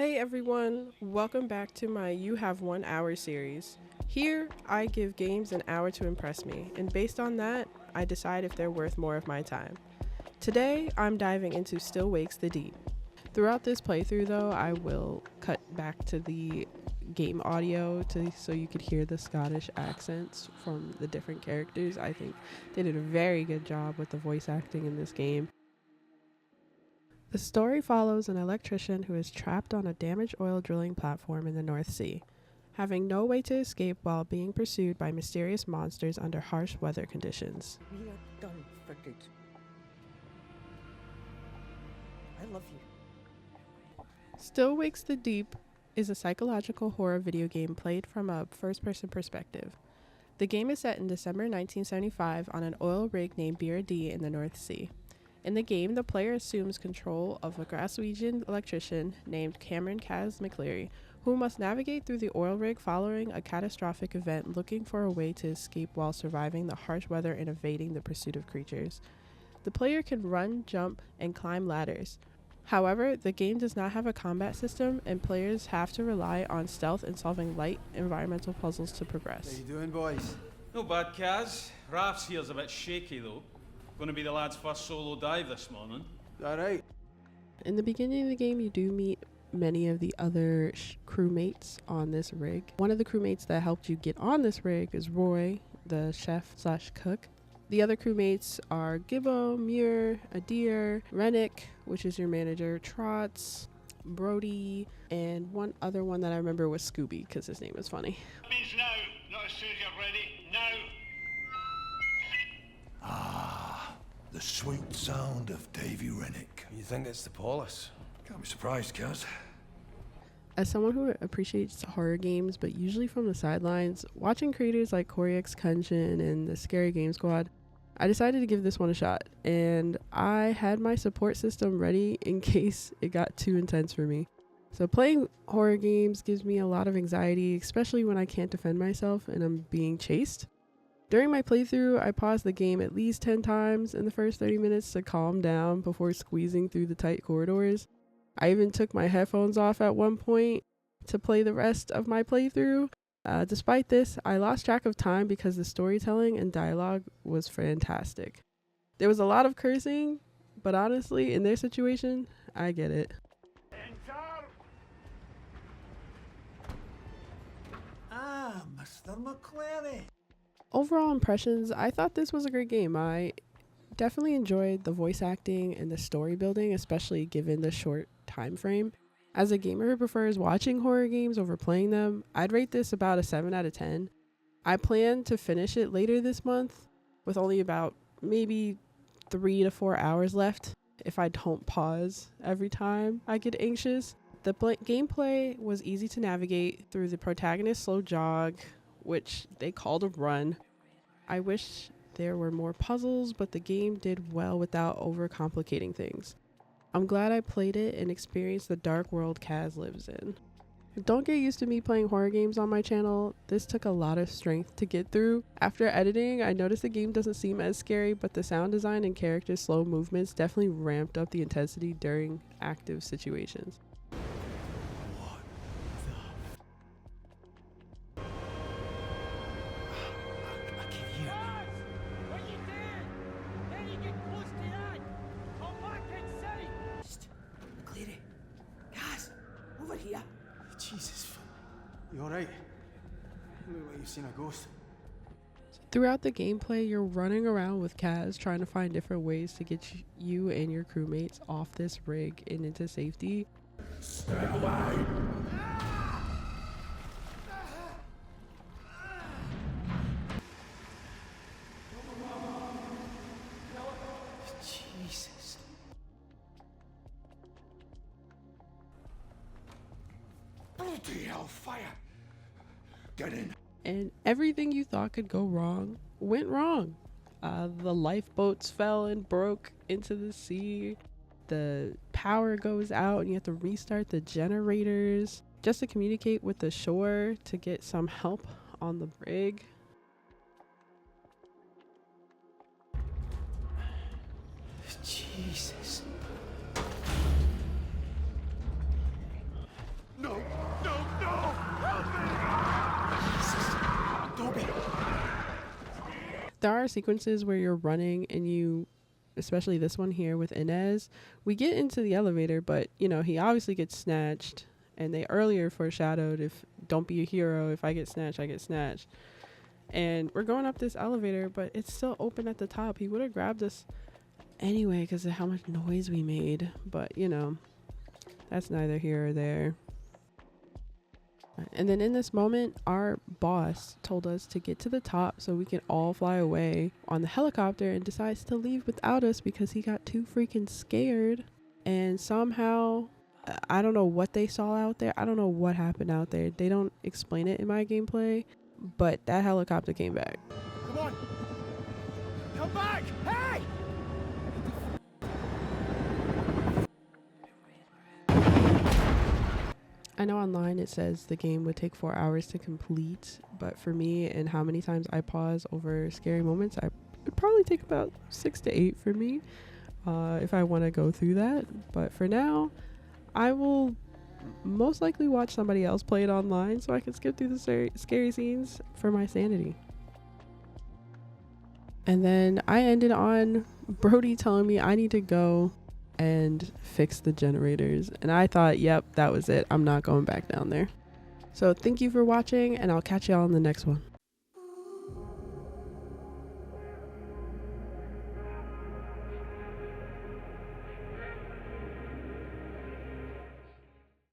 Hey everyone, welcome back to my You Have 1 Hour series. Here, I give games an hour to impress me, and based on that, I decide if they're worth more of my time. Today, I'm diving into Still Wakes the Deep. Throughout this playthrough though, I will cut back to the game audio so you could hear the Scottish accents from the different characters. I think they did a very good job with the voice acting in this game. The story follows an electrician who is trapped on a damaged oil drilling platform in the North Sea, having no way to escape while being pursued by mysterious monsters under harsh weather conditions. We are done for good. I love you. Still Wakes the Deep is a psychological horror video game played from a first-person perspective. The game is set in December 1975 on an oil rig named BRD in the North Sea. In the game, the player assumes control of a Glaswegian electrician named Cameron Kaz McCleary, who must navigate through the oil rig following a catastrophic event, looking for a way to escape while surviving the harsh weather and evading the pursuit of creatures. The player can run, jump, and climb ladders. However, the game does not have a combat system, and players have to rely on stealth and solving light environmental puzzles to progress. How you doing, boys? Not bad, Kaz. Raf's here's a bit shaky, though. Going to be the lad's first solo dive this morning. Alright. In the beginning of the game, you do meet many of the other crewmates on this rig. One of the crewmates that helped you get on this rig is Roy, the chef/cook. The other crewmates are Gibbo, Muir, Adair, Rennick, which is your manager, Trots, Brody, and one other one that I remember was Scooby, because his name is funny. That means now, not as soon as you're ready. Now! The sweet sound of Davy Rennick. You think it's the Paulus? Can't be surprised, Kaz. As someone who appreciates horror games, but usually from the sidelines, watching creators like Corey X Kenshin and the Scary Game Squad, I decided to give this one a shot, and I had my support system ready in case it got too intense for me. So playing horror games gives me a lot of anxiety, especially when I can't defend myself and I'm being chased. During my playthrough, I paused the game at least 10 times in the first 30 minutes to calm down before squeezing through the tight corridors. I even took my headphones off at one point to play the rest of my playthrough. Despite this, I lost track of time because the storytelling and dialogue was fantastic. There was a lot of cursing, but honestly, in their situation, I get it. Ah, Mr. McCleary. Overall impressions, I thought this was a great game. I definitely enjoyed the voice acting and the story building, especially given the short time frame. As a gamer who prefers watching horror games over playing them, I'd rate this about a 7 out of 10. I plan to finish it later this month with only about maybe 3 to 4 hours left if I don't pause every time I get anxious. The gameplay was easy to navigate through the protagonist's slow jog, which they called a run. I wish there were more puzzles, but the game did well without overcomplicating things. I'm glad I played it and experienced the dark world Kaz lives in. Don't get used to me playing horror games on my channel. This took a lot of strength to get through. After editing, I noticed the game doesn't seem as scary, but the sound design and characters' slow movements definitely ramped up the intensity during active situations. Jesus. You alright? You look like you've seen a ghost. Throughout the gameplay, you're running around with Kaz trying to find different ways to get you and your crewmates off this rig and into safety. Stay away. Jesus. Bloody hellfire. Get in. And everything you thought could go wrong went wrong. The lifeboats fell and broke into the sea. The power goes out and you have to restart the generators just to communicate with the shore to get some help on the rig. Jesus. There are sequences where you're running and you, especially this one here with Inez, we get into the elevator, but you know, he obviously gets snatched, and they earlier foreshadowed, if don't be a hero, if I get snatched, I get snatched. And we're going up this elevator, but it's still open at the top. He would have grabbed us anyway because of how much noise we made, but you know, that's neither here or there. And then in this moment, our boss told us to get to the top so we can all fly away on the helicopter, and decides to leave without us because he got too freaking scared. And somehow, I don't know what they saw out there. I don't know what happened out there. They don't explain it in my gameplay, but that helicopter came back. Come on! Come back! Hey! I know online it says the game would take 4 hours to complete, but for me and how many times I pause over scary moments, it'd probably take about 6 to 8 for me if I want to go through that. But for now, I will most likely watch somebody else play it online so I can skip through the scary scenes for my sanity. And then I ended on Brody telling me I need to go and fix the generators, and I thought, yep, that was it. I'm not going back down there. So thank you for watching, and I'll catch y'all in the next one.